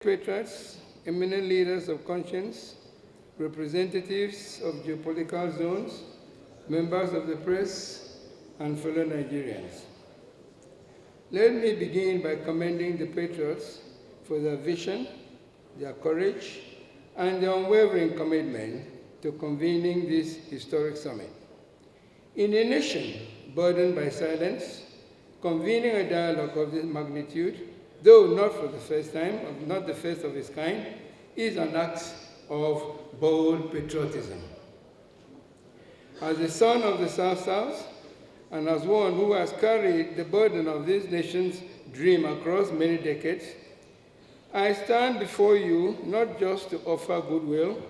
Patriots, eminent leaders of conscience, representatives of geopolitical zones, members of the press, and fellow Nigerians. Let me begin by commending the Patriots for their vision, their courage, and their unwavering commitment to convening this historic summit. In a nation burdened by silence, convening a dialogue of this magnitude, though not for the first time, not the first of its kind, is an act of bold patriotism. As the son of the South-South, and as one who has carried the burden of this nation's dream across many decades, I stand before you not just to offer goodwill,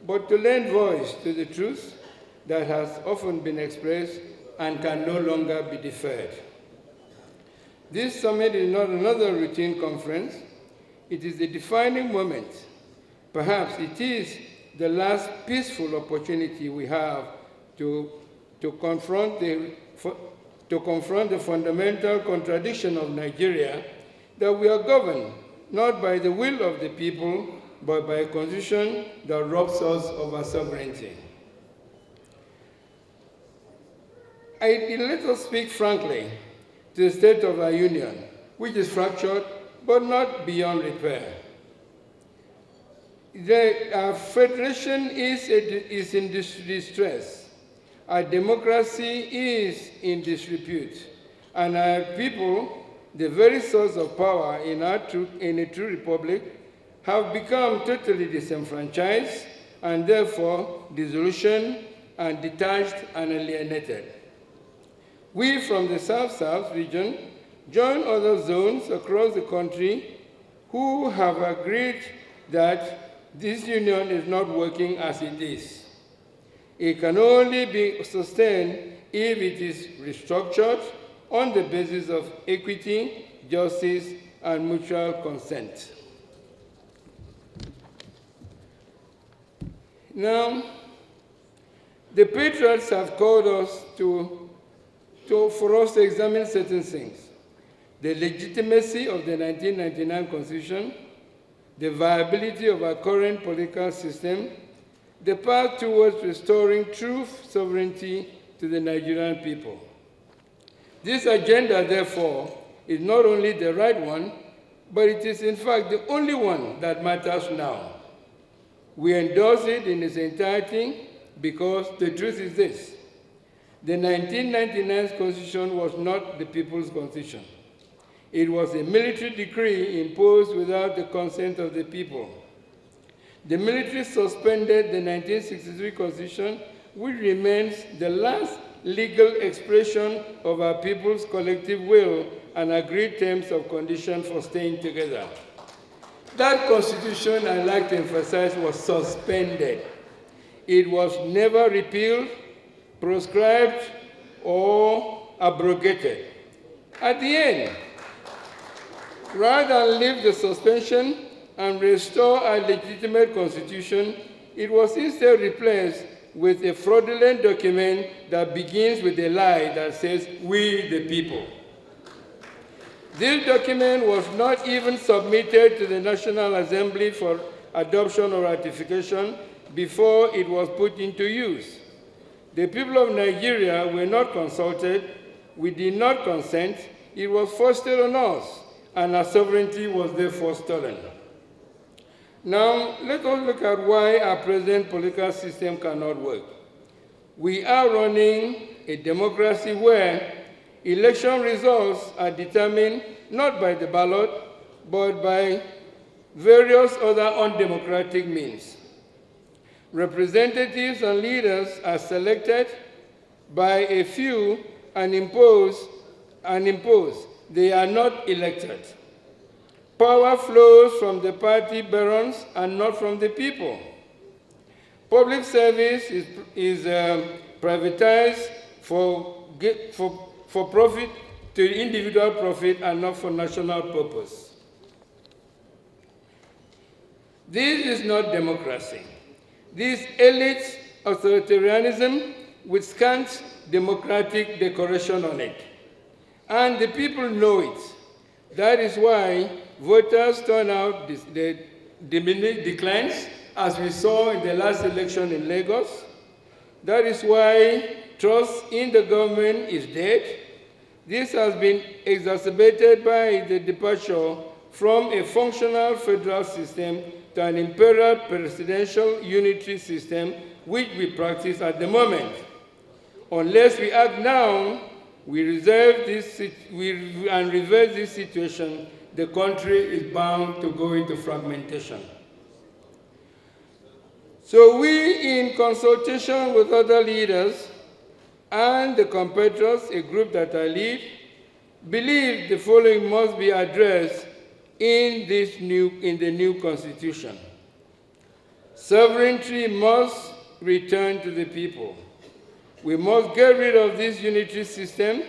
but to lend voice to the truth that has often been expressed and can no longer be deferred. This summit is not another routine conference. It is a defining moment. Perhaps it is the last peaceful opportunity we have to confront the fundamental contradiction of Nigeria, that we are governed not by the will of the people, but by a constitution that robs us of our sovereignty. Let us speak frankly to the state of our union, which is fractured, but not beyond repair. Our federation is in distress. Our democracy is in disrepute. And our people, the very source of power in a true republic, have become totally disenfranchised and therefore disillusioned and detached and alienated. We from the South-South region join other zones across the country who have agreed that this union is not working as it is. It can only be sustained if it is restructured on the basis of equity, justice, and mutual consent. Now, the Patriots have called us for us to examine certain things: the legitimacy of the 1999 Constitution, the viability of our current political system, the path towards restoring true sovereignty to the Nigerian people. This agenda, therefore, is not only the right one, but it is in fact the only one that matters now. We endorse it in its entirety because the truth is this: the 1999 Constitution was not the people's constitution. It was a military decree imposed without the consent of the people. The military suspended the 1963 Constitution, which remains the last legal expression of our people's collective will and agreed terms of condition for staying together. That Constitution, I'd like to emphasize, was suspended. It was never repealed, proscribed, or abrogated. At the end, rather than lift the suspension and restore our legitimate constitution, it was instead replaced with a fraudulent document that begins with a lie that says, "We the people." This document was not even submitted to the National Assembly for adoption or ratification before it was put into use. The people of Nigeria were not consulted. We did not consent. It was foisted on us, and our sovereignty was therefore stolen. Now, let us look at why our present political system cannot work. We are running a democracy where election results are determined not by the ballot, but by various other undemocratic means. Representatives and leaders are selected by a few and imposed. They are not elected. Power flows from the party barons and not from the people. Public service is privatized for profit, to individual profit, and not for national purpose. This is not democracy. This elite authoritarianism with scant democratic decoration on it. And the people know it. That is why voters' turnout declines, as we saw in the last election in Lagos. That is why trust in the government is dead. This has been exacerbated by the departure from a functional federal system to an imperial presidential unitary system, which we practice at the moment. Unless we act now, we reverse this situation, the country is bound to go into fragmentation. So we, in consultation with other leaders and the competitors, a group that I lead, believe the following must be addressed in the new constitution. Sovereignty must return to the people. We must get rid of this unitary system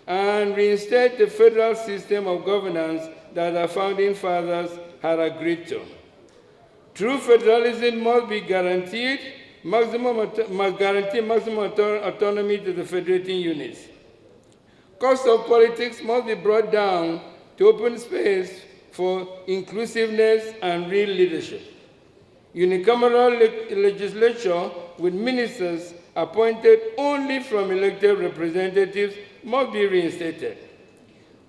and reinstate the federal system of governance that our founding fathers had agreed to. True federalism must be guaranteed maximum autonomy to the federating units. Cost of politics must be brought down to open space for inclusiveness and real leadership. Unicameral legislature with ministers appointed only from elected representatives must be reinstated.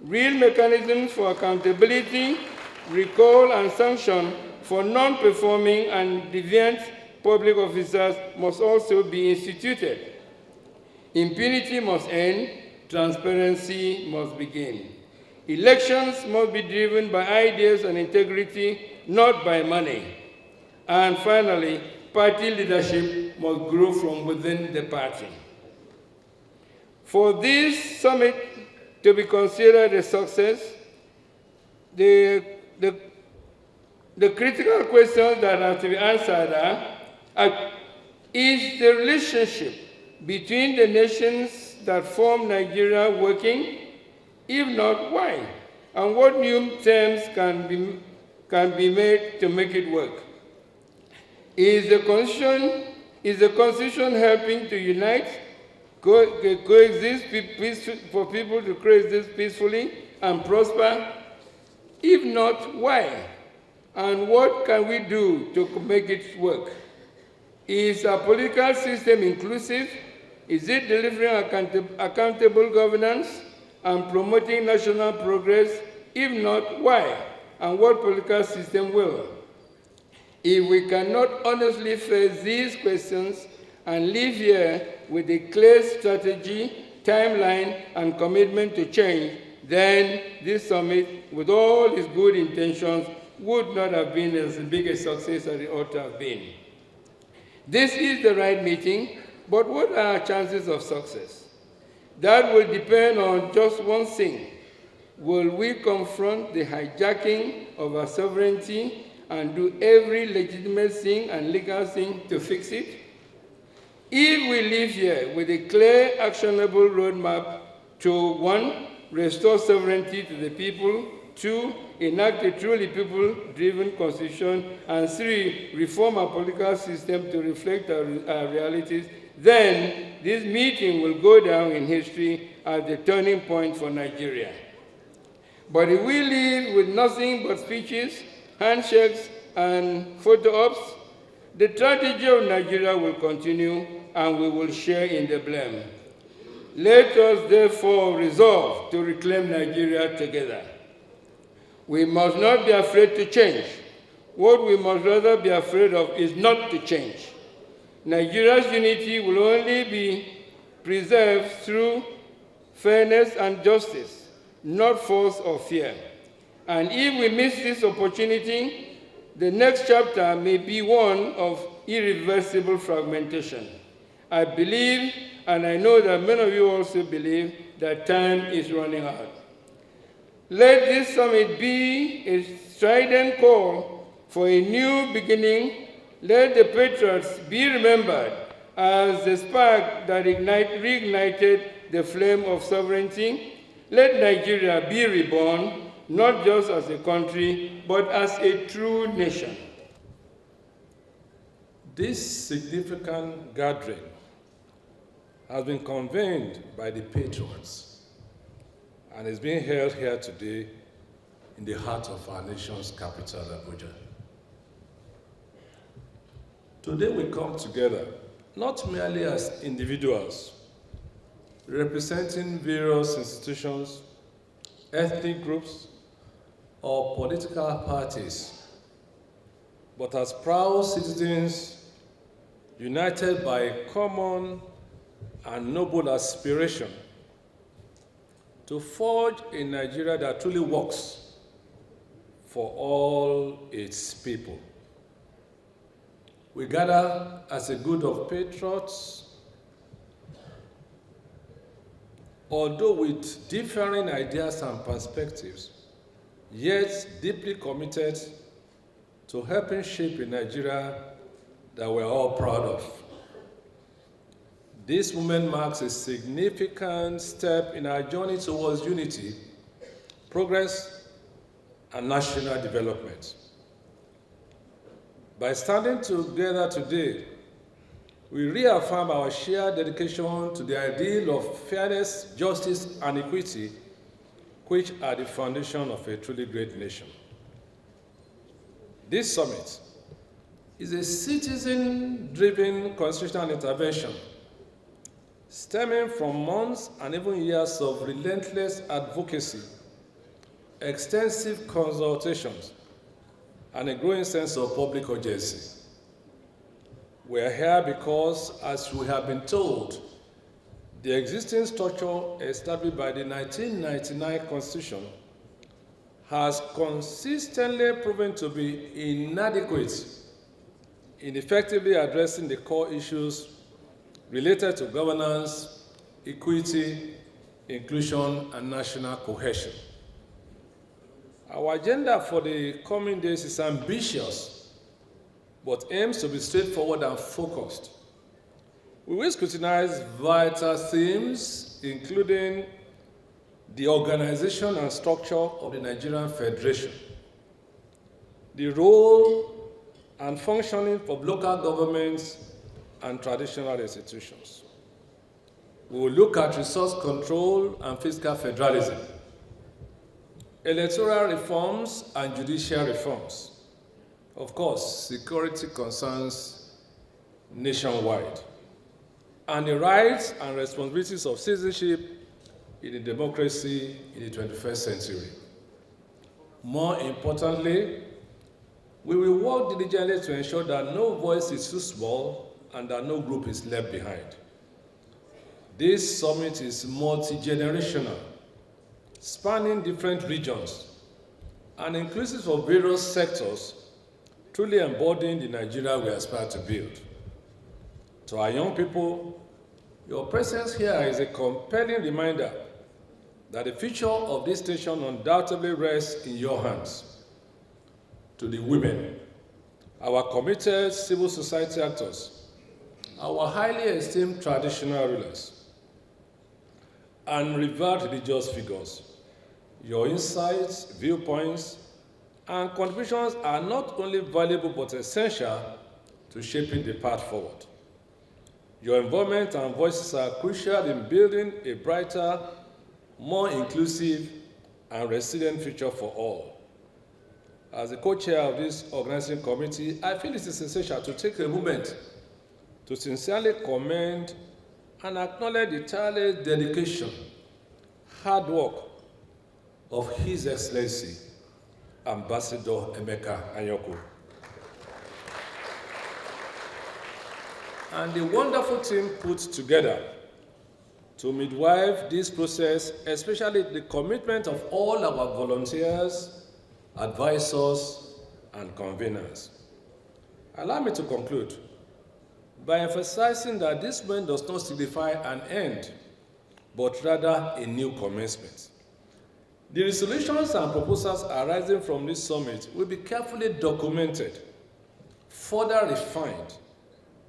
Real mechanisms for accountability, recall, and sanction for non-performing and deviant public officers must also be instituted. Impunity must end, transparency must begin. Elections must be driven by ideas and integrity, not by money. And finally, party leadership must grow from within the party. For this summit to be considered a success, the critical questions that have to be answered are, is the relationship between the nations that form Nigeria working? If not, why? And what new terms can be made to make it work? Is the Constitution helping to unite, coexist for people to coexist peacefully and prosper? If not, why? And what can we do to make it work? Is our political system inclusive? Is it delivering accountable governance and promoting national progress? If not, why? And what political system will? If we cannot honestly face these questions and live here with a clear strategy, timeline, and commitment to change, then this summit, with all its good intentions, would not have been as big a success as it ought to have been. This is the right meeting, but what are our chances of success? That will depend on just one thing. Will we confront the hijacking of our sovereignty and do every legitimate thing and legal thing to fix it? If we live here with a clear, actionable roadmap to 1, restore sovereignty to the people, 2, enact a truly people-driven constitution, and 3, reform our political system to reflect our realities, then this meeting will go down in history as the turning point for Nigeria. But if we live with nothing but speeches, handshakes, and photo ops, the tragedy of Nigeria will continue, and we will share in the blame. Let us therefore resolve to reclaim Nigeria together. We must not be afraid to change. What we must rather be afraid of is not to change. Nigeria's unity will only be preserved through fairness and justice, not force or fear. And if we miss this opportunity, the next chapter may be one of irreversible fragmentation. I believe, and I know that many of you also believe, that time is running out. Let this summit be a strident call for a new beginning. Let the patriots be remembered as the spark that reignited the flame of sovereignty. Let Nigeria be reborn, not just as a country, but as a true nation. This significant gathering has been convened by the patriots and is being held here today in the heart of our nation's capital, Abuja. Today we come together not merely as individuals representing various institutions, ethnic groups, or political parties, but as proud citizens united by a common and noble aspiration to forge a Nigeria that truly works for all its people. We gather as a group of patriots, although with differing ideas and perspectives, yet deeply committed to helping shape a Nigeria that we're all proud of. This moment marks a significant step in our journey towards unity, progress, and national development. By standing together today, we reaffirm our shared dedication to the ideal of fairness, justice, and equity, which are the foundation of a truly great nation. This summit is a citizen-driven constitutional intervention stemming from months and even years of relentless advocacy, extensive consultations, and a growing sense of public urgency. We are here because, as we have been told, the existing structure established by the 1999 Constitution has consistently proven to be inadequate in effectively addressing the core issues related to governance, equity, inclusion, and national cohesion. Our agenda for the coming days is ambitious, but aims to be straightforward and focused. We will scrutinize vital themes, including the organization and structure of the Nigerian Federation, the role and functioning of local governments and traditional institutions. We will look at resource control and fiscal federalism, electoral reforms and judicial reforms, of course, security concerns nationwide, and the rights and responsibilities of citizenship in a democracy in the 21st century. More importantly, we will work diligently to ensure that no voice is too small and that no group is left behind. This summit is multi-generational, spanning different regions and inclusive of various sectors, truly embodying the Nigeria we aspire to build. To our young people, your presence here is a compelling reminder that the future of this nation undoubtedly rests in your hands. To the women, our committed civil society actors, our highly esteemed traditional rulers, and revered religious figures, your insights, viewpoints, and contributions are not only valuable but essential to shaping the path forward. Your involvement and voices are crucial in building a brighter, more inclusive, and resilient future for all. As the co-chair of this organizing committee, I feel it is essential to take a moment to sincerely commend and acknowledge the tireless dedication, hard work of His Excellency, Ambassador Emeka Anyoko, and the wonderful team put together to midwife this process, especially the commitment of all our volunteers, advisors, and conveners. Allow me to conclude by emphasizing that this moment does not signify an end, but rather a new commencement. The resolutions and proposals arising from this summit will be carefully documented, further refined,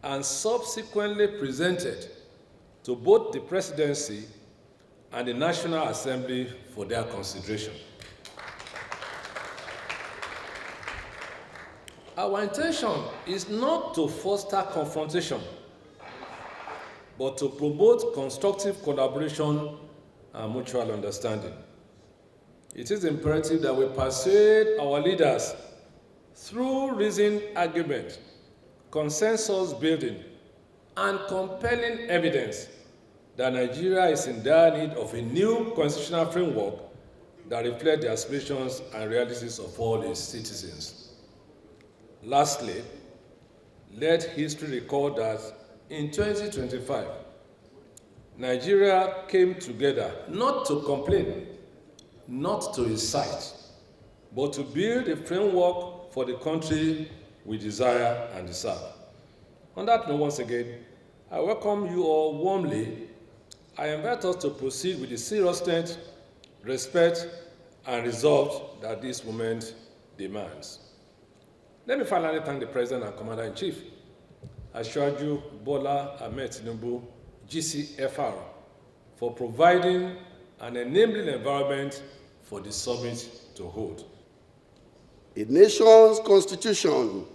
and subsequently presented to both the Presidency and the National Assembly for their consideration. Our intention is not to foster confrontation, but to promote constructive collaboration and mutual understanding. It is imperative that we persuade our leaders through reasoned argument, consensus building, and compelling evidence that Nigeria is in dire need of a new constitutional framework that reflects the aspirations and realities of all its citizens. Lastly, let history record that in 2025, Nigeria came together not to complain, not to incite, but to build a framework for the country we desire and deserve. On that note, once again, I welcome you all warmly. I invite us to proceed with the seriousness, respect, and resolve that this moment demands. Let me finally thank the President and Commander-in-Chief, Asiwaju Bola Ahmed Tinubu, GCFR, for providing an enabling environment for the summit to hold. A nation's constitution,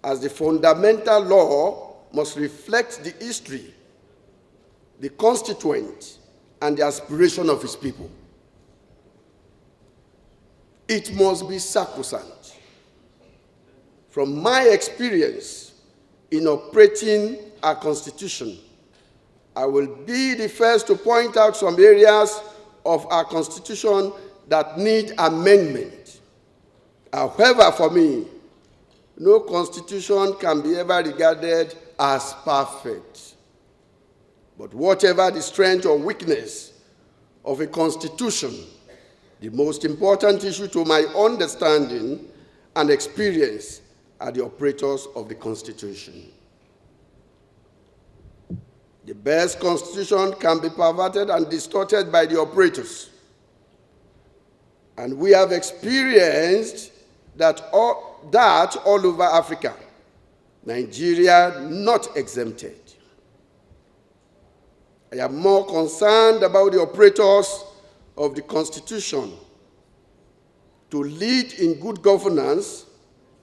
as the fundamental law, must reflect the history, the constituent, and the aspiration of its people. It must be sacrosanct. From my experience in operating our constitution, I will be the first to point out some areas of our constitution that need amendment. However, for me, no constitution can be ever regarded as perfect. But whatever the strength or weakness of a constitution, the most important issue to my understanding and experience are the operators of the Constitution. The best constitution can be perverted and distorted by the operators. And we have experienced that all over Africa, Nigeria not exempted. I am more concerned about the operators of the Constitution to lead in good governance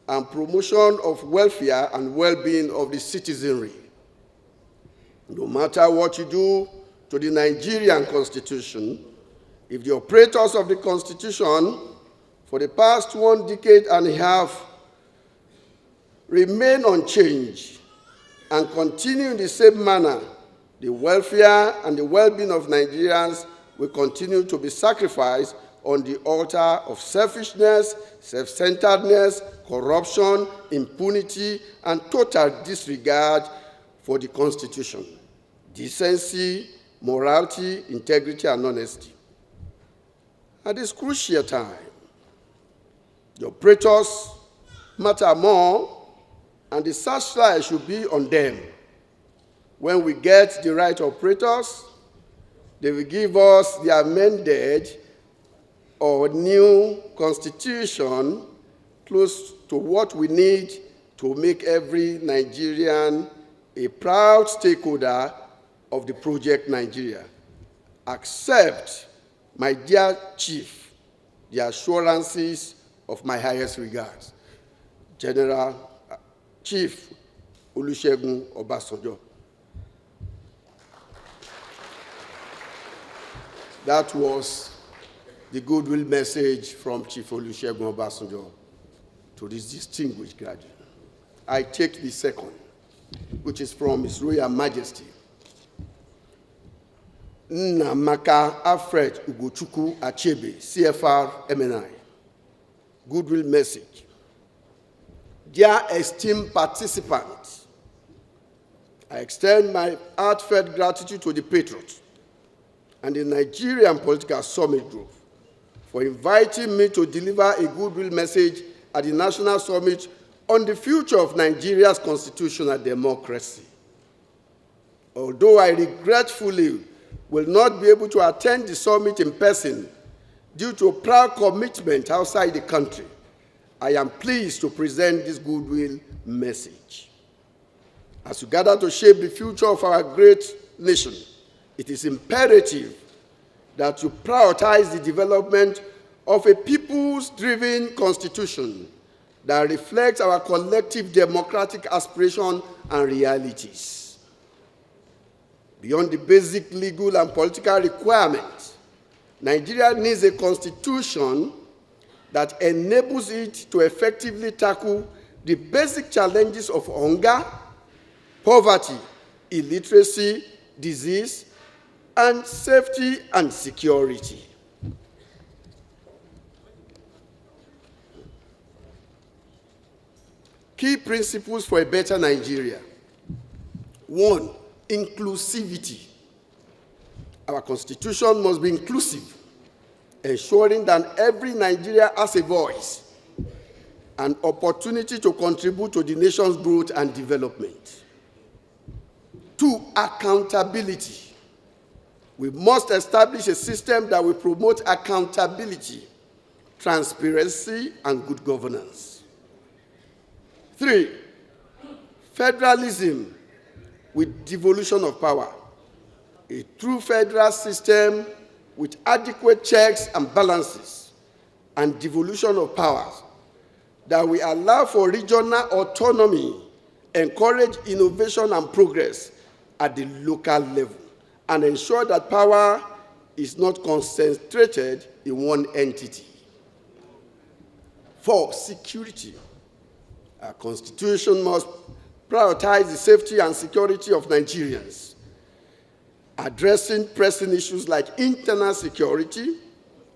and promotion of welfare and well-being of the citizenry. No matter what you do to the Nigerian Constitution, if the operators of the Constitution for the past 1 decade and a half remain unchanged and continue in the same manner, the welfare and the well-being of Nigerians will continue to be sacrificed on the altar of selfishness, self-centeredness, corruption, impunity, and total disregard for the Constitution, decency, morality, integrity, and honesty. At this crucial time, the operators matter more, and the searchlight should be on them. When we get the right operators, they will give us the amended or new constitution close to what we need to make every Nigerian a proud stakeholder of the project Nigeria. Accept, my dear Chief, the assurances of my highest regards. General Chief Olusegun Obasanjo. That was the goodwill message from Chief Olusegun Obasanjo to this distinguished graduate. I take the second, which is from His Royal Majesty, Nnamaka Alfred Ugochukwu Achebe, CFR MNI. Goodwill message. Dear esteemed participants, I extend my heartfelt gratitude to the patriots and the Nigerian Political Summit Group for inviting me to deliver a goodwill message at the National Summit on the future of Nigeria's constitutional democracy. Although I regretfully will not be able to attend the summit in person due to a proud commitment outside the country, I am pleased to present this goodwill message. As we gather to shape the future of our great nation, it is imperative that you prioritize the development of a people's-driven constitution that reflects our collective democratic aspirations and realities. Beyond the basic legal and political requirements, Nigeria needs a constitution that enables it to effectively tackle the basic challenges of hunger, poverty, illiteracy, disease, and safety and security. Key principles for a better Nigeria. 1, inclusivity. Our constitution must be inclusive, ensuring that every Nigerian has a voice, an opportunity to contribute to the nation's growth and development. 2, accountability. We must establish a system that will promote accountability, transparency, and good governance. 3, federalism with devolution of power. A true federal system with adequate checks and balances and devolution of powers that will allow for regional autonomy, encourage innovation and progress at the local level, and ensure that power is not concentrated in one entity. 4, security. Our constitution must prioritize the safety and security of Nigerians, addressing pressing issues like internal security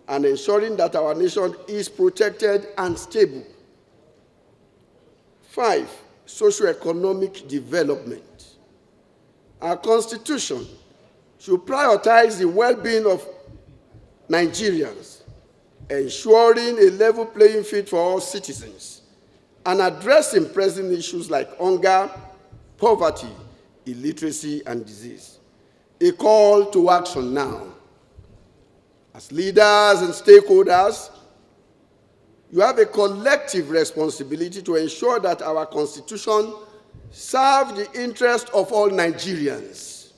and ensuring that our nation is protected and stable. 5, socio-economic development. Our constitution should prioritize the well-being of Nigerians, ensuring a level playing field for all citizens, and addressing pressing issues like hunger, poverty, illiteracy, and disease. A call to action now. As leaders and stakeholders, you have a collective responsibility to ensure that our constitution serves the interest of all Nigerians.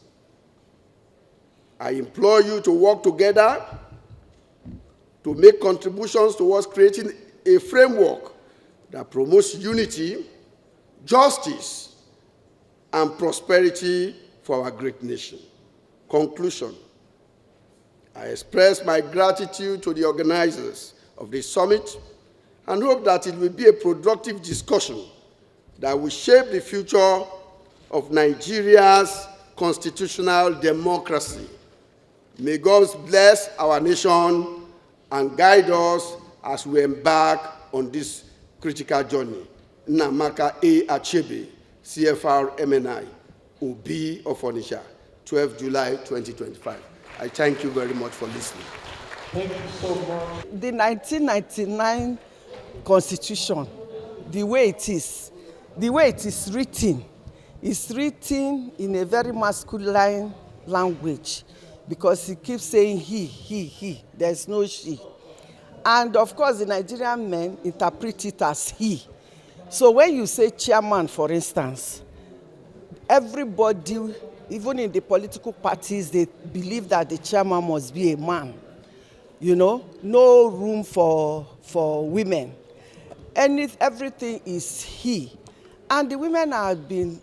I implore you to work together to make contributions towards creating a framework that promotes unity, justice, and prosperity for our great nation. Conclusion. I express my gratitude to the organizers of this summit and hope that it will be a productive discussion that will shape the future of Nigeria's constitutional democracy. May God bless our nation and guide us as we embark on this critical journey. Namaka A. Achebe, CFR MNI, Obi of Onitsha, 12 July 2025. I thank you very much for listening. Thank you so much. The 1999 Constitution, the way it is written, is written in a very masculine language because it keeps saying he. There's no she. And of course, the Nigerian men interpret it as he. So when you say chairman, for instance, everybody, even in the political parties, they believe that the chairman must be a man. You know, no room for women. Everything is he. And the women have been,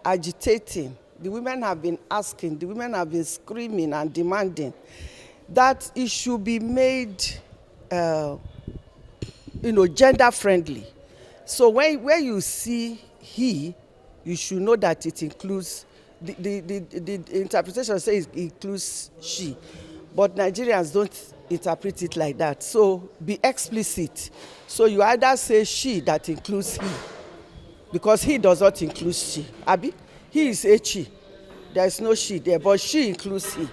agitating. The women have been asking. The women have been screaming and demanding that it should be made, gender friendly. So where you see he, you should know that it includes, the interpretation says it includes she. But Nigerians don't interpret it like that. So be explicit. So you either say she that includes he, because he does not include she. Abi, he is a she. There is no she there, but she includes he.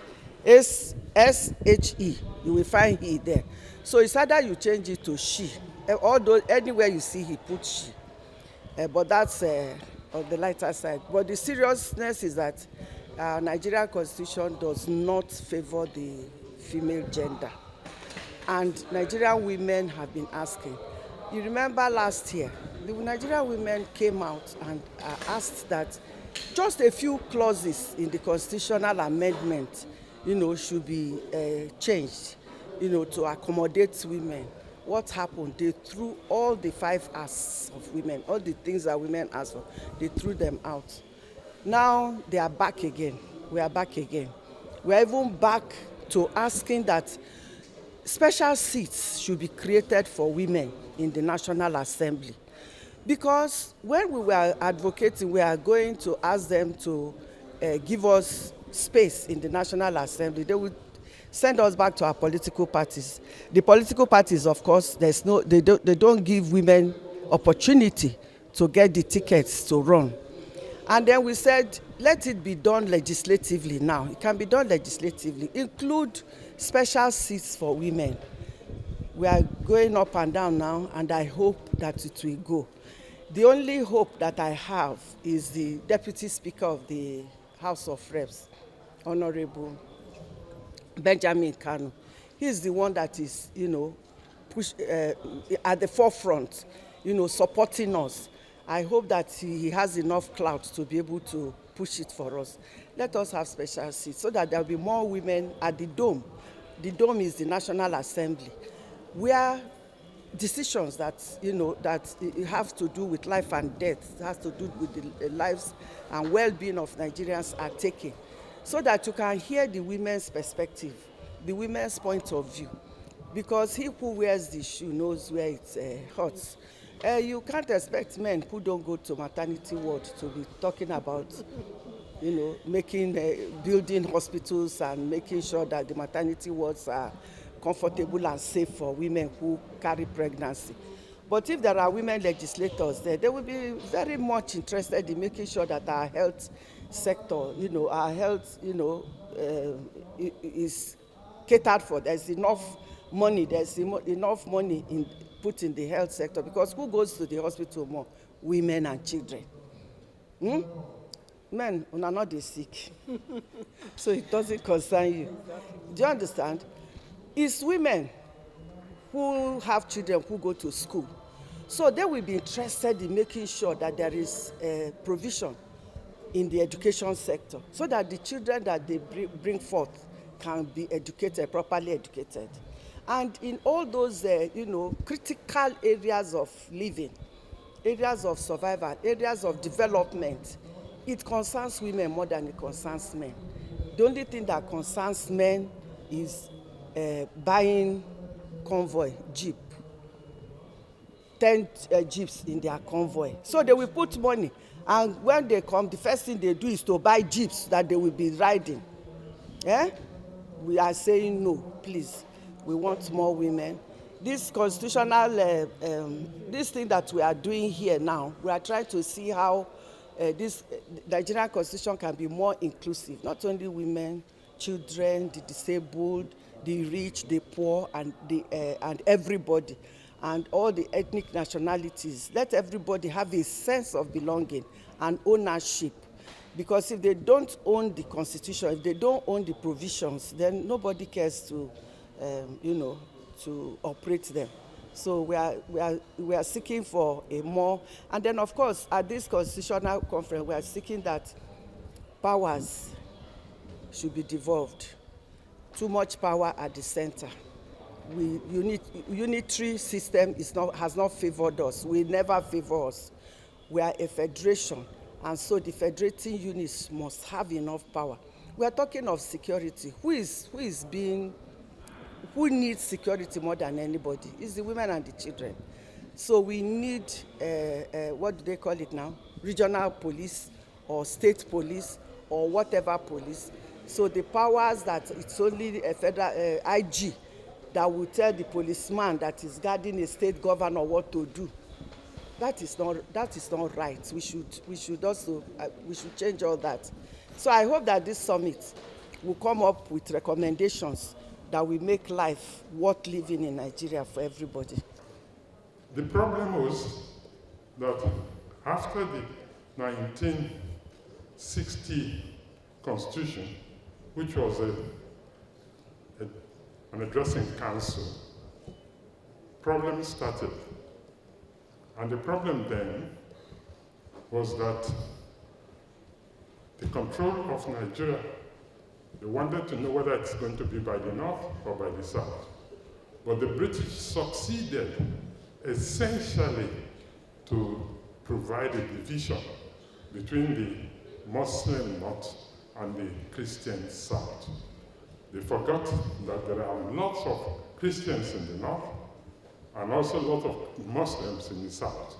S-H-E, you will find he there. So it's either you change it to she, although anywhere you see he, put she. But that's on the lighter side. But the seriousness is that Nigerian Constitution does not favor the female gender. And Nigerian women have been asking. You remember last year, the Nigerian women came out and asked that just a few clauses in the constitutional amendment, should be changed, to accommodate women. What happened? They threw all the 5 asks of women, all the things that women asked for, they threw them out. Now they are back again. We are back again. We are even back to asking that special seats should be created for women in the National Assembly. Because when we were advocating, we are going to ask them to give us space in the National Assembly. They would send us back to our political parties. The political parties, of course, they don't give women opportunity to get the tickets to run. And then we said, let it be done legislatively now. It can be done legislatively. Include special seats for women. We are going up and down now, and I hope that it will go. The only hope that I have is the Deputy Speaker of the House of Reps, Honorable Benjamin Kanu. He's the one that is, at the forefront, supporting us. I hope that he has enough clout to be able to push it for us. Let us have special seats so that there will be more women at the Dome. The Dome is the National Assembly, where decisions that have to do with life and death, has to do with the lives and well-being of Nigerians are taken, so that you can hear the women's perspective, the women's point of view. Because he who wears the shoe knows where it hurts. You can't expect men who don't go to maternity ward to be talking about, building hospitals and making sure that the maternity wards are comfortable and safe for women who carry pregnancy. But if there are women legislators there, they will be very much interested in making sure that our health sector, our health, is catered for. There's enough money. There's enough money put in the health sector, because who goes to the hospital more? Women and children. Men are not the sick, so it doesn't concern you. Do you understand? It's women who have children who go to school. So they will be interested in making sure that there is provision in the education sector, so that the children that they bring forth can be educated, properly educated. And in all those, critical areas of living, areas of survival, areas of development, it concerns women more than it concerns men. The only thing that concerns men is buying convoy, jeep, 10 jeeps in their convoy. So they will put money, and when they come, the first thing they do is to buy jeeps that they will be riding. We are saying no, please. We want more women. This constitutional, this thing that we are doing here now, we are trying to see how this Nigerian constitution can be more inclusive. Not only women, children, the disabled, the rich, the poor, and everybody, and all the ethnic nationalities. Let everybody have a sense of belonging and ownership. Because if they don't own the constitution, if they don't own the provisions, then nobody cares to, to operate them. So we are seeking for a more, and then of course at this constitutional conference we are seeking that powers should be devolved. Too much power at the center. Unitary system has not favored us. We never favor us. We are a federation, and so the federating units must have enough power. We are talking of security. Who needs security more than anybody? It's the women and the children. So we need, what do they call it now? Regional police or state police or whatever police. So the powers that it's only a federal IG that will tell the policeman that is guarding a state governor what to do. That is not right. We should change all that. So I hope that this summit will come up with recommendations that will make life worth living in Nigeria for everybody. The problem was that after the 1960 Constitution, which was an addressing council, problems started. And the problem then was that the control of Nigeria, they wanted to know whether it's going to be by the north or by the south. But the British succeeded essentially to provide a division between the Muslim north and the Christian south. They forgot that there are lots of Christians in the north and also lots of Muslims in the south.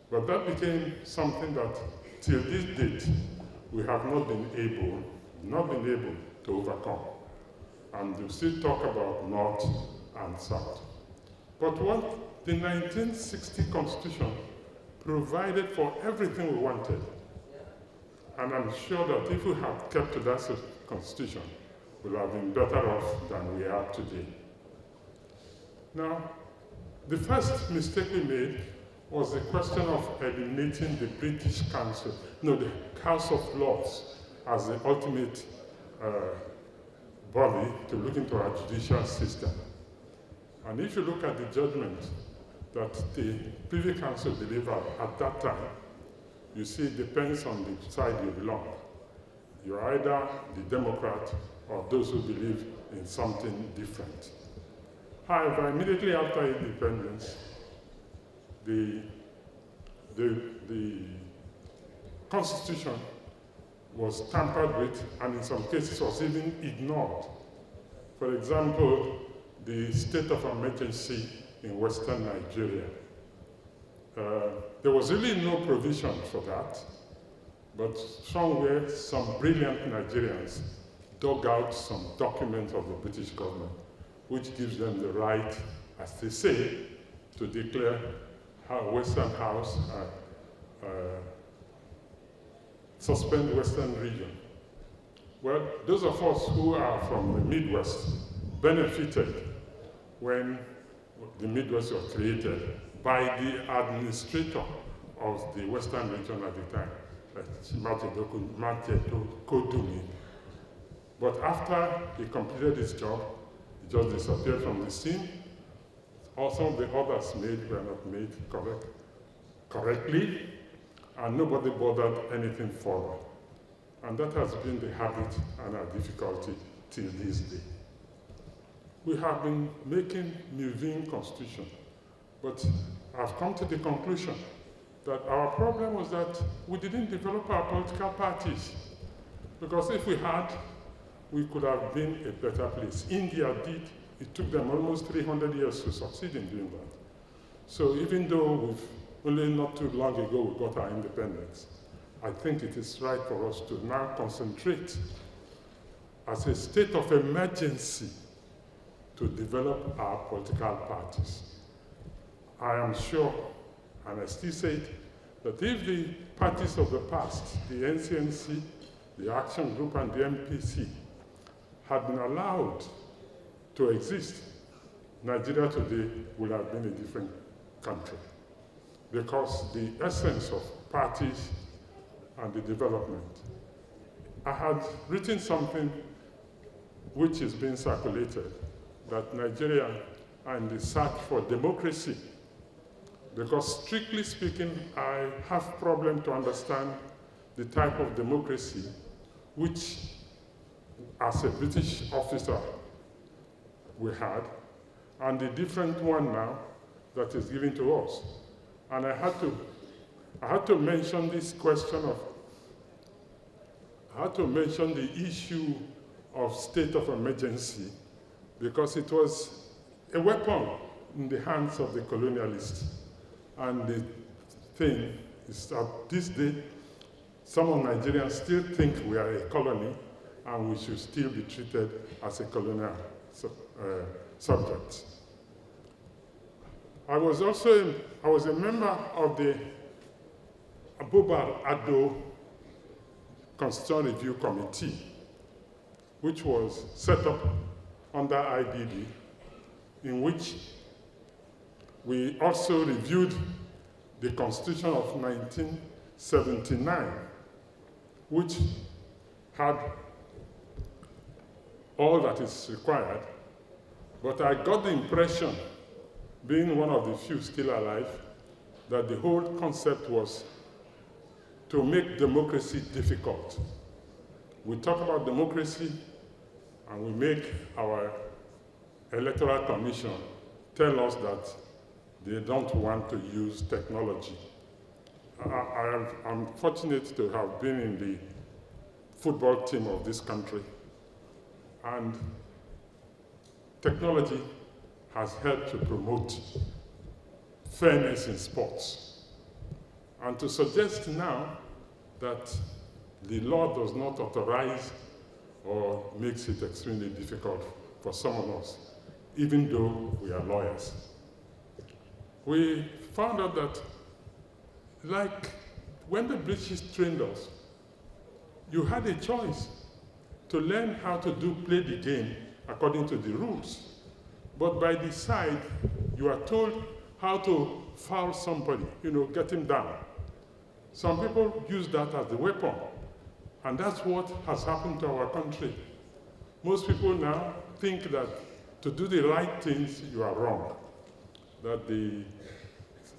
But that became something that, till this date, we have not been able to overcome. And we still talk about North and South. But what the 1960 Constitution provided for everything we wanted. And I'm sure that if we had kept to that Constitution, we would have been better off than we are today. Now, the first mistake we made was the question of eliminating the British Council, the House of Lords, as the ultimate body to look into our judicial system. And if you look at the judgment that the Privy Council delivered at that time, you see it depends on the side you belong. You're either the Democrat or those who believe in something different. However, immediately after independence, the Constitution was tampered with and in some cases was even ignored. For example, the state of emergency in Western Nigeria. There was really no provision for that, but somewhere some brilliant Nigerians dug out some documents of the British government, which gives them the right, as they say, to declare Western House suspend Western region. Well, those of us who are from the Midwest benefited when the Midwest was created by the administrator of the Western region at the time, Kodumi. But after he completed his job, he just disappeared from the scene. Also, the others were not made correctly, and nobody bothered anything further. And that has been the habit and our difficulty till this day. We have been making moving constitution, but I've come to the conclusion that our problem was that we didn't develop our political parties. Because if we had, we could have been a better place. India did. It took them almost 300 years to succeed in doing that. So even though we've only not too long ago we got our independence, I think it is right for us to now concentrate as a state of emergency to develop our political parties. I am sure, and I still say it, that if the parties of the past, the NCNC, the Action Group, and the MPC, had been allowed to exist, Nigeria today would have been a different country. Because the essence of parties and the development. I had written something which is being circulated, that Nigeria are in the search for democracy. Because strictly speaking, I have problem to understand the type of democracy which, as a British officer, we had, and the different one now that is given to us. And I had to mention this question of, I had to mention the issue of state of emergency because it was a weapon in the hands of the colonialists. And the thing is that this day, some of Nigerians still think we are a colony and we should still be treated as a colonial subject. I was a member of the Abubakar Ado Constitutional Review Committee, which was set up under IBB, in which we also reviewed the Constitution of 1979, which had all that is required, but I got the impression, being one of the few still alive, that the whole concept was to make democracy difficult. We talk about democracy, and we make our electoral commission tell us that they don't want to use technology. I'm fortunate to have been in the football team of this country, And technology has helped to promote fairness in sports. And to suggest now that the law does not authorize or makes it extremely difficult for some of us, even though we are lawyers. We found out that, like when the British trained us, you had a choice to learn how to play the game according to the rules. But by the side, you are told how to foul somebody, get him down. Some people use that as a weapon, and that's what has happened to our country. Most people now think that to do the right things, you are wrong, that the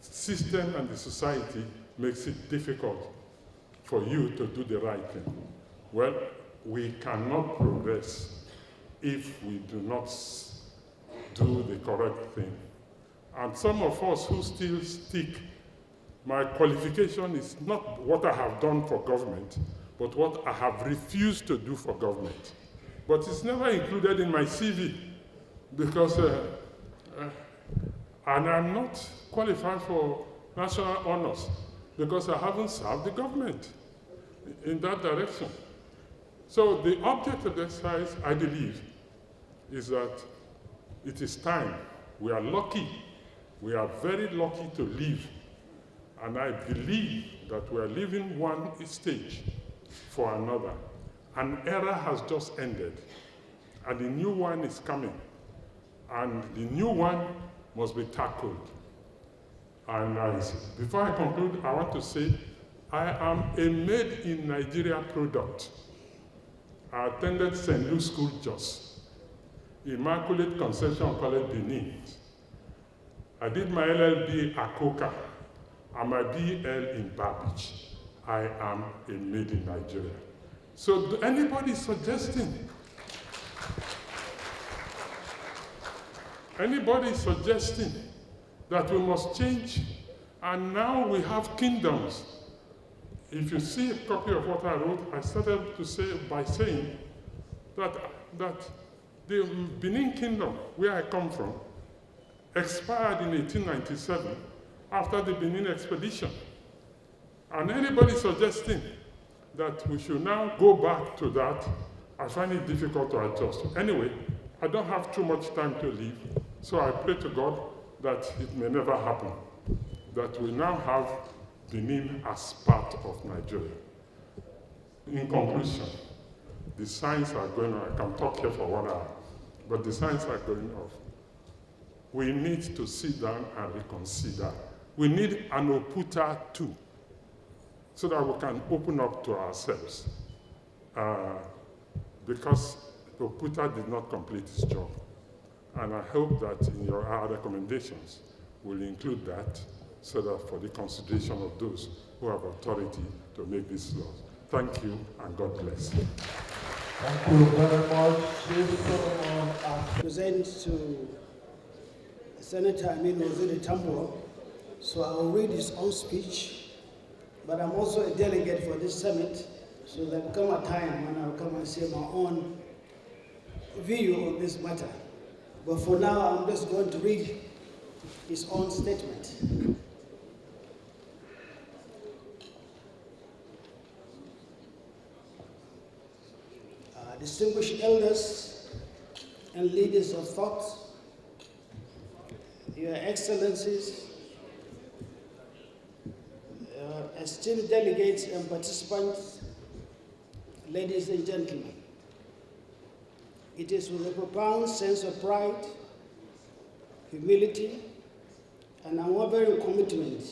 system and the society makes it difficult for you to do the right thing. Well, we cannot progress if we do not do the correct thing. And some of us who still stick, my qualification is not what I have done for government, but what I have refused to do for government. But it's never included in my CV because, and I'm not qualified for national honors because I haven't served the government in that direction. So the object of the exercise, I believe, is that it is time. We are lucky. We are very lucky to live. And I believe that we are leaving one stage for another. An era has just ended, and a new one is coming. And the new one must be tackled. And before I conclude, I want to say I am a made-in-Nigeria product. I attended St. Luke's School, Jos, Immaculate Conception College, Benin. I did my LLB at Coca and my BL in Babbage. I am a made-in-Nigeria. So anybody suggesting that we must change, and now we have kingdoms. If you see a copy of what I wrote, I started to say by saying that the Benin Kingdom, where I come from, expired in 1897 after the Benin expedition. And anybody suggesting that we should now go back to that, I find it difficult to adjust. Anyway, I don't have too much time to live, so I pray to God that it may never happen, that we now have Benin as part of Nigeria. In conclusion, the signs are going on. I can talk here for 1 hour, but the signs are going off. We need to sit down and reconsider. We need an Oputa too, so that we can open up to ourselves. Because Oputa did not complete its job. And I hope that in our recommendations, we'll include that so that for the consideration of those who have authority to make these laws. Thank you, and God bless. Thank you very much. Present to Senator Aminu Oziri Tambo, so I will read his own speech, but I'm also a delegate for this summit, so there will come a time when I'll come and say my own view on this matter. But for now, I'm just going to read his own statement. Distinguished elders and leaders of thought, Your Excellencies, esteemed delegates and participants, ladies and gentlemen, it is with a profound sense of pride, humility, and unwavering commitment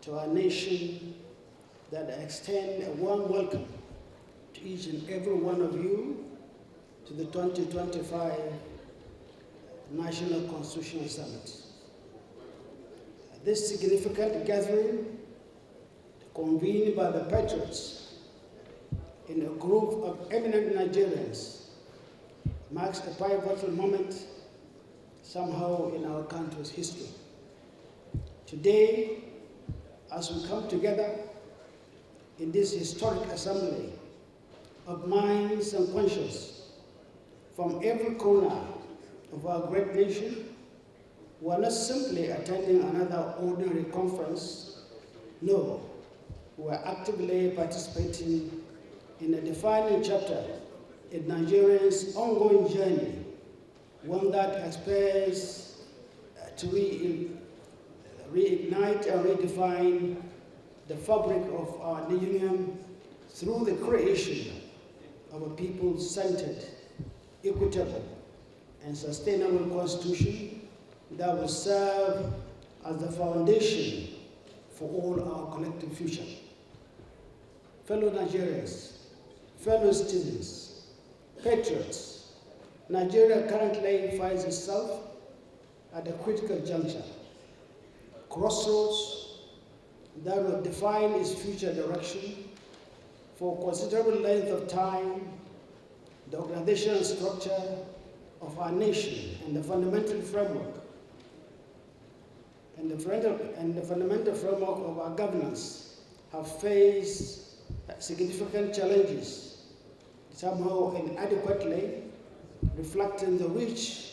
to our nation that I extend a warm welcome to each and every one of you to the 2025 National Constitutional Summit. This significant gathering, convened by the patriots in a group of eminent Nigerians, marks a pivotal moment somehow in our country's history. Today, as we come together in this historic assembly of minds and conscience, from every corner of our great nation who are not simply attending another ordinary conference. No, who are actively participating in a defining chapter in Nigeria's ongoing journey, one that aspires to reignite and redefine the fabric of our union through the creation of a people-centered, equitable, and sustainable constitution that will serve as the foundation for all our collective future. Fellow Nigerians, fellow citizens, patriots, Nigeria currently finds itself at a critical juncture, crossroads that will define its future direction. For a considerable length of time, the organizational structure of our nation and the fundamental framework of our governance have faced significant challenges, somehow inadequately reflecting the rich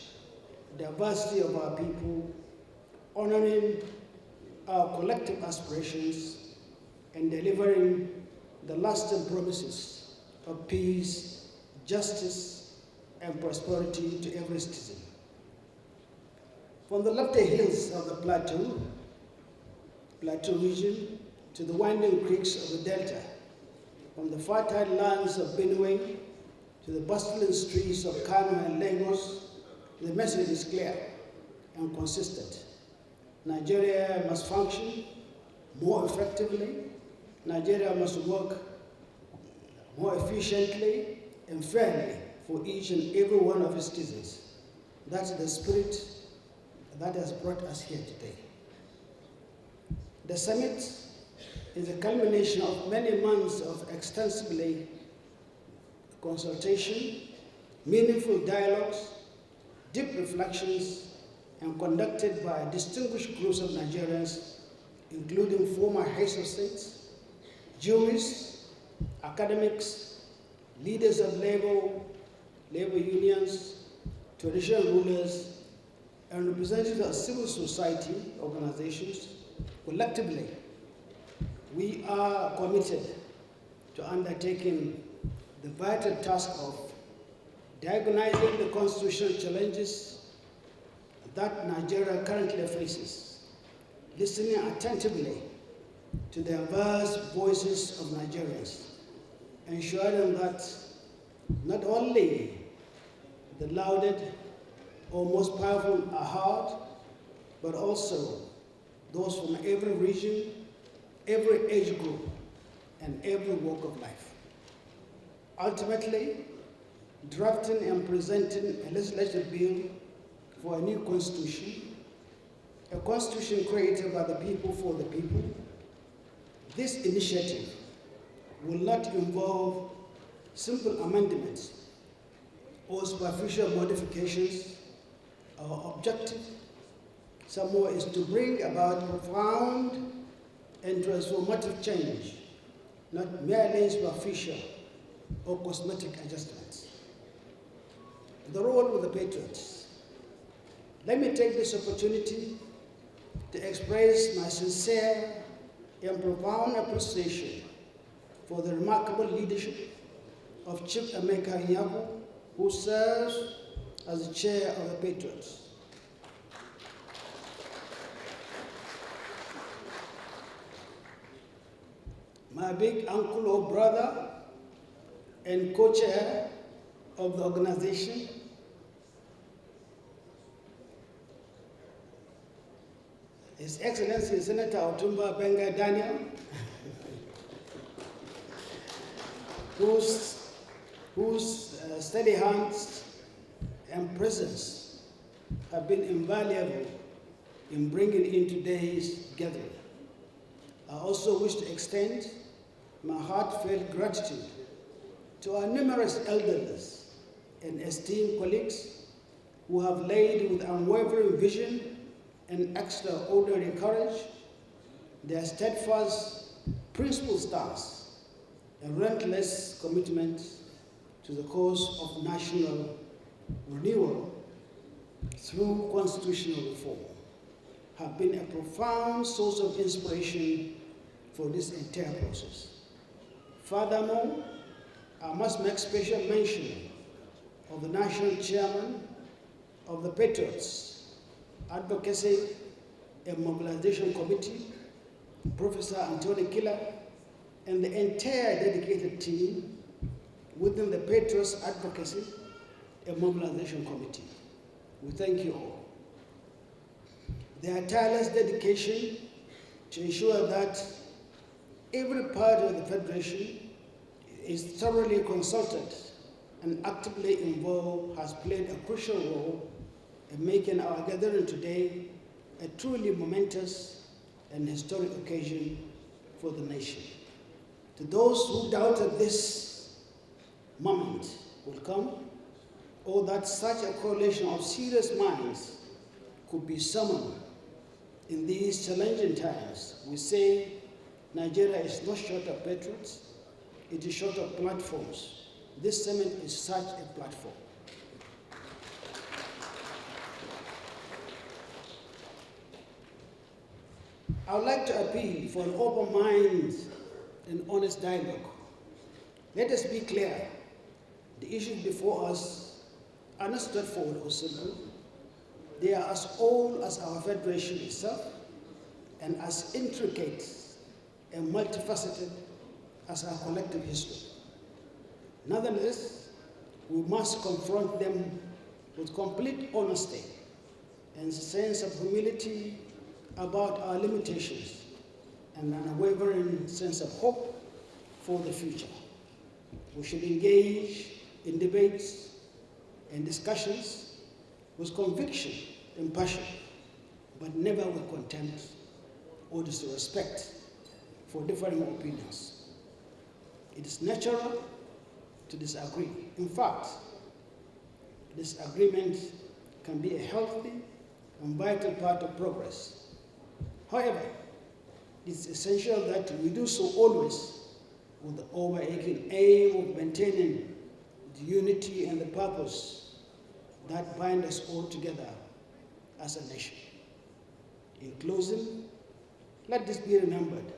diversity of our people, honoring our collective aspirations, and delivering the lasting promises of peace, justice, and prosperity to every citizen. From the lofty hills of the plateau region, to the winding creeks of the delta, from the fertile lands of Benue to the bustling streets of Kano and Lagos, the message is clear and consistent. Nigeria must function more effectively. Nigeria must work more efficiently and fairly for each and every one of its citizens. That's the spirit that has brought us here today. The summit is a culmination of many months of extensively consultation, meaningful dialogues, deep reflections, and conducted by distinguished groups of Nigerians, including former heads of states, jurists, academics, leaders of labor unions, traditional rulers, and representatives of civil society organizations. Collectively, we are committed to undertaking the vital task of diagnosing the constitutional challenges that Nigeria currently faces, listening attentively to the diverse voices of Nigerians, ensuring that not only the lauded or most powerful are heard, but also those from every region, every age group, and every walk of life. Ultimately, drafting and presenting a legislative bill for a new constitution, a constitution created by the people for the people. This initiative will not involve simple amendments or superficial modifications. Our objective somewhere is to bring about profound and transformative change, not merely superficial or cosmetic adjustments. The role of the patriots. Let me take this opportunity to express my sincere and profound appreciation for the remarkable leadership of Chief Emeka Nyabu, who serves as the chair of the Patriots. My big uncle or brother and co-chair of the organization, His Excellency Senator Otumba Benga Daniel, whose steady hands and presence have been invaluable in bringing in today's gathering. I also wish to extend my heartfelt gratitude to our numerous elders and esteemed colleagues who have laid with unwavering vision and extraordinary courage their steadfast, principled stance and relentless commitment to the cause of national renewal through constitutional reform have been a profound source of inspiration for this entire process. Furthermore, I must make special mention of the national chairman of the Patriots Advocacy and Mobilization Committee, Professor Anthony Killer, and the entire dedicated team within the Patriots Advocacy and Mobilization Committee. We thank you all. Their tireless dedication to ensure that every part of the Federation is thoroughly consulted and actively involved has played a crucial role in making our gathering today a truly momentous and historic occasion for the nation. To those who doubted this moment will come, or that such a coalition of serious minds could be summoned in these challenging times, we say Nigeria is not short of patriots, it is short of platforms. This summit is such a platform. I would like to appeal for an open mind and honest dialogue. Let us be clear. The issues before us are not straightforward or simple. They are as old as our federation itself and as intricate and multifaceted as our collective history. Nonetheless, we must confront them with complete honesty and a sense of humility about our limitations and an unwavering sense of hope for the future. We should engage in debates and discussions with conviction and passion, but never with contempt or disrespect for differing opinions. It is natural to disagree. In fact, disagreement can be a healthy and vital part of progress. However, it's essential that we do so always with the overarching aim of maintaining the unity and the purpose that bind us all together as a nation. In closing, let this be remembered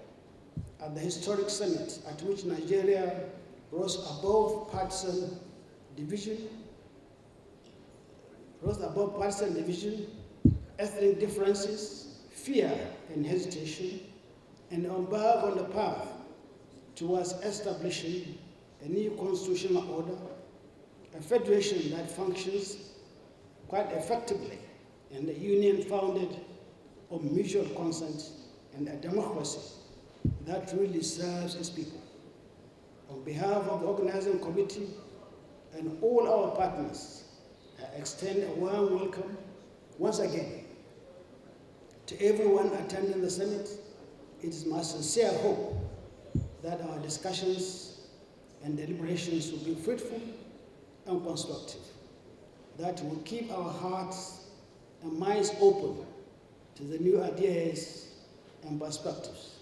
at the historic summit at which Nigeria rose above partisan division, ethnic differences, fear and hesitation, and embark on the path towards establishing a new constitutional order, a federation that functions quite effectively, and a union founded on mutual consent and a democracy that really serves its people. On behalf of the organizing committee and all our partners, I extend a warm welcome once again to everyone attending the summit. It is my sincere hope that our discussions and deliberations will be fruitful and constructive, that will keep our hearts and minds open to the new ideas and perspectives,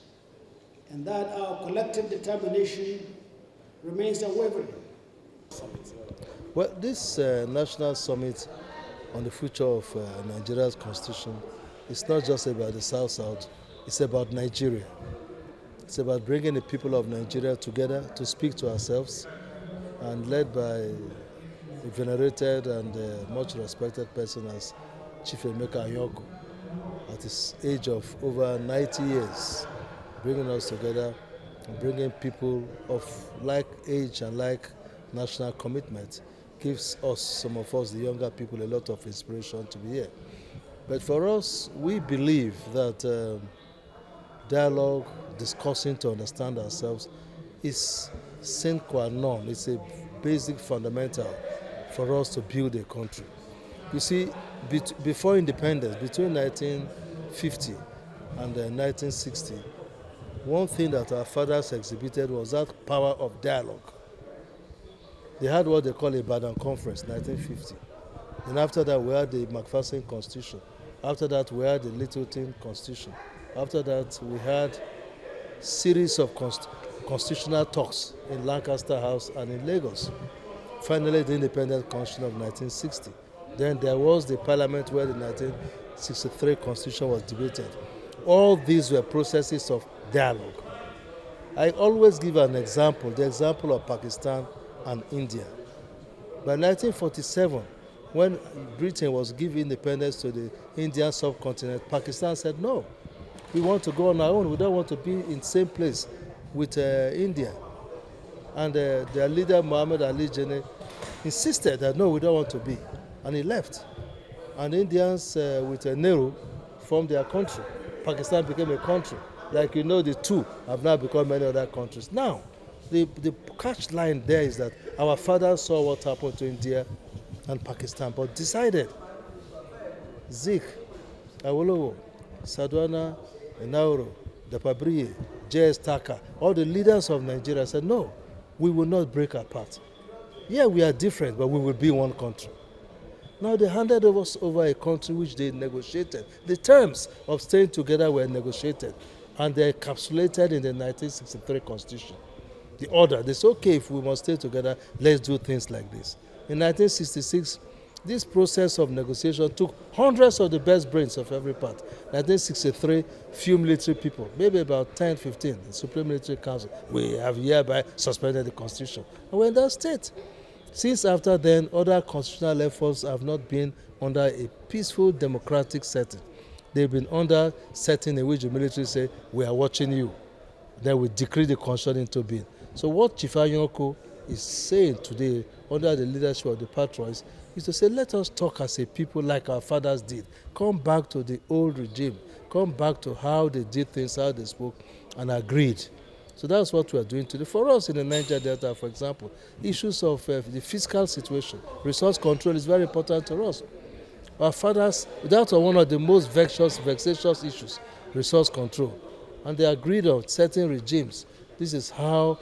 and that our collective determination remains unwavering. Well, this national summit on the future of Nigeria's constitution is not just about the South-South, it's about Nigeria. It's about bringing the people of Nigeria together to speak to ourselves, and led by a venerated and much respected person as Chief Emeka Anyoko, at his age of over 90 years, bringing us together and bringing people of like age and like national commitment gives us, some of us, the younger people, a lot of inspiration to be here. But for us, we believe that dialogue, discussing to understand ourselves, is sine qua non. It's a basic fundamental for us to build a country. You see, before independence, between 1950 and 1960, one thing that our fathers exhibited was that power of dialogue. They had what they call a Ibadan Conference, 1950. And after that, we had the McPherson Constitution. After that, we had the Littleton Constitution. After that, we had series of constitutional talks in Lancaster House and in Lagos. finally the independent constitution of 1960. Then there was the parliament where the 1963 constitution was debated. All these were processes of dialogue. I always give an example, the example of Pakistan and India. By 1947, when Britain was giving independence to the Indian subcontinent, Pakistan said, no, we want to go on our own. We don't want to be in the same place with India. And their leader, Muhammad Ali Jinnah, insisted that, no, we don't want to be. And he left. And Indians with Nehru formed their country. Pakistan became a country. Like you know, the two have now become many other countries. Now, the catch line there is that our fathers saw what happened to India and Pakistan, but decided, Zik, Awolowo, Sadwana, Nauru, Dapabriye, J.S. Taka, all the leaders of Nigeria said, no, we will not break apart. Yeah, we are different, but we will be one country. Now they handed us over a country which they negotiated. The terms of staying together were negotiated, and they encapsulated in the 1963 Constitution. The order, they said, okay, if we must stay together, let's do things like this. In 1966, this process of negotiation took hundreds of the best brains of every part. 1963, few military people, maybe about 10, 15, the Supreme Military Council, we have hereby suspended the Constitution. And we're in that state. Since after then, other constitutional efforts have not been under a peaceful democratic setting. They've been under setting in which the military say, we are watching you. Then we decree the constitution into being. So what Chief Anyoko is saying today, under the leadership of the patriots, is to say, let us talk as a people like our fathers did. Come back to the old regime. Come back to how they did things, how they spoke, and agreed. So that's what we are doing today. For us in the Niger Delta, for example, issues of the fiscal situation, resource control is very important to us. Our fathers, that was one of the most vexatious issues, resource control. And they agreed on certain regimes. This is how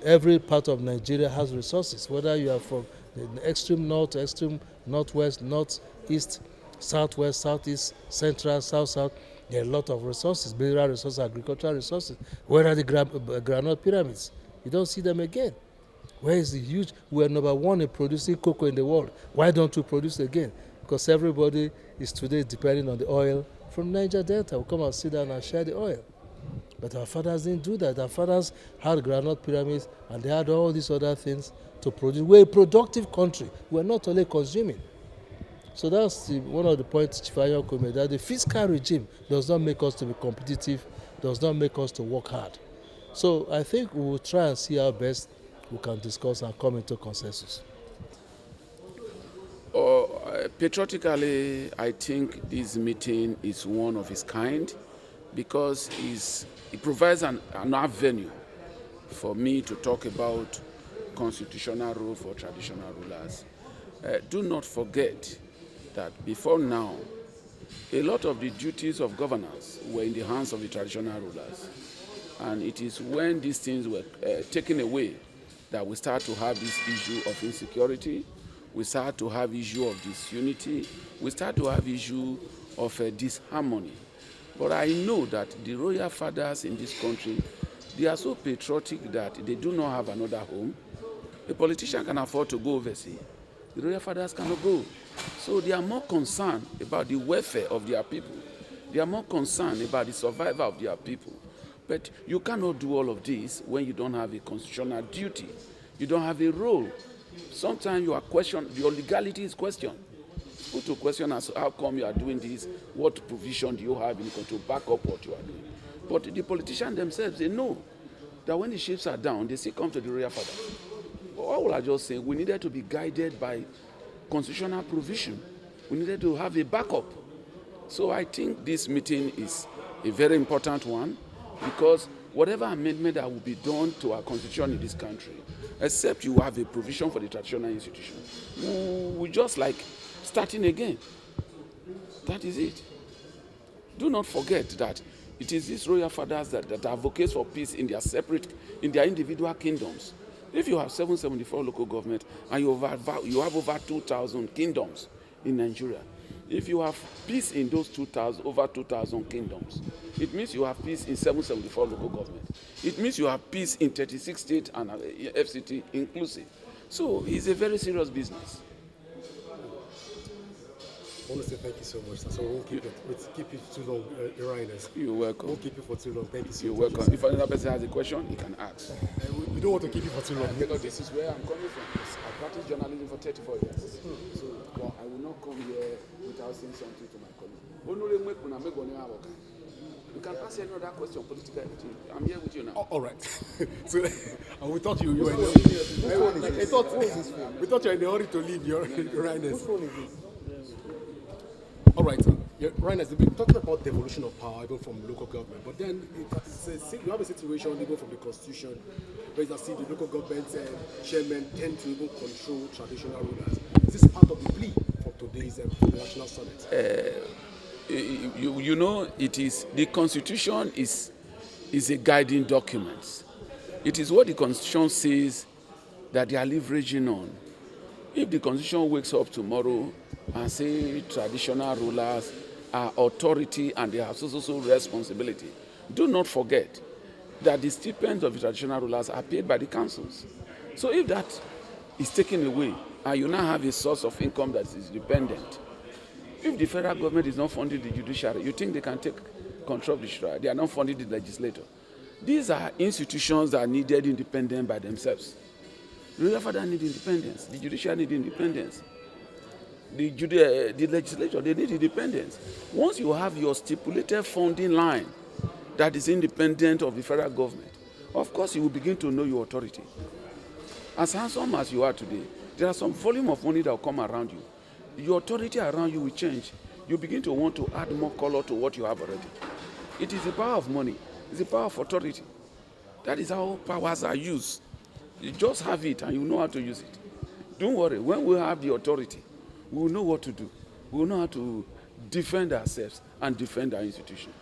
every part of Nigeria has resources, whether you are from the extreme north, extreme northwest, northeast, southwest, southeast, central, south. There are a lot of resources, mineral resources, agricultural resources. Where are the granite pyramids? You don't see them again. Where is the huge? We are number one in producing cocoa in the world. Why don't we produce again? Because everybody is today depending on the oil from Niger Delta. We come and sit down and share the oil. But our fathers didn't do that. Our fathers had granite pyramids and they had all these other things to produce. We're a productive country. We're not only consuming. So that's one of the points Chief Anyoko made, that the fiscal regime does not make us to be competitive, does not make us to work hard. So I think we will try and see how best we can discuss and come into consensus. Patriotically, I think this meeting is one of its kind because it provides an avenue for me to talk about constitutional rule for traditional rulers. Do not forget that before now, a lot of the duties of governance were in the hands of the traditional rulers. And it is when these things were taken away that we start to have this issue of insecurity, we start to have issue of disunity, we start to have issue of disharmony. But I know that the royal fathers in this country, they are so patriotic that they do not have another home. A politician can afford to go overseas. The royal fathers cannot go. So they are more concerned about the welfare of their people. They are more concerned about the survival of their people. But you cannot do all of this when you don't have a constitutional duty. You don't have a role. Sometimes you are questioned, your legality is questioned. Put to question as how come you are doing this, what provision do you have in to back up what you are doing. But the politicians themselves, they know that when the ships are down, they still come to the royal fathers. All I just say, we needed to be guided by constitutional provision. We needed to have a backup. So I think this meeting is a very important one because whatever amendment that will be done to our constitution in this country, except you have a provision for the traditional institution, we just like starting again. That is it. Do not forget that it is these royal fathers that advocate for peace in their individual kingdoms. If you have 774 local governments and you have over 2,000 kingdoms in Nigeria, if you have peace in those over 2,000 kingdoms, it means you have peace in 774 local governments. It means you have peace in 36 states and FCT inclusive. So it's a very serious business. I want to say thank you so much, sir. So we won't keep it too long, Your Highness. You're welcome. We won't keep it for too long. Thank you so You're much. welcome. If another person has a question, he can ask. We don't want to keep it for too long. Because this is where I'm coming from. I practiced journalism for 34 years. So well, I will not come here without saying something to my colleagues. You can ask any other question politically. I'm here with you now. All right. So we thought you were in we thought you were in a hurry to leave, Your Highness. All right, Your Highness, we've been talking about devolution of power even from local government, but then you have a situation even from the constitution where you see the local government chairmen tend to even control traditional rulers. Is this part of the plea for today's national summit? You know, it is the Constitution is a guiding document. It is what the Constitution says that they are leveraging on. If the Constitution wakes up tomorrow and say traditional rulers are authority and they have so responsibility, do not forget that the stipends of the traditional rulers are paid by the councils. So if that is taken away and you now have a source of income that is dependent, if the federal government is not funding the judiciary, you think they can take control of the judiciary? They are not funding the legislature. These are institutions that are needed independent by themselves. The referendum need independence. The judiciary need independence. The legislature, they need independence. Once you have your stipulated funding line that is independent of the federal government, of course you will begin to know your authority. As handsome as you are today, there are some volume of money that will come around you. Your authority around you will change. You begin to want to add more color to what you have already. It is the power of money. It's the power of authority. That is how powers are used. You just have it and you know how to use it. Don't worry. When we have the authority, we will know what to do. We will know how to defend ourselves and defend our institution.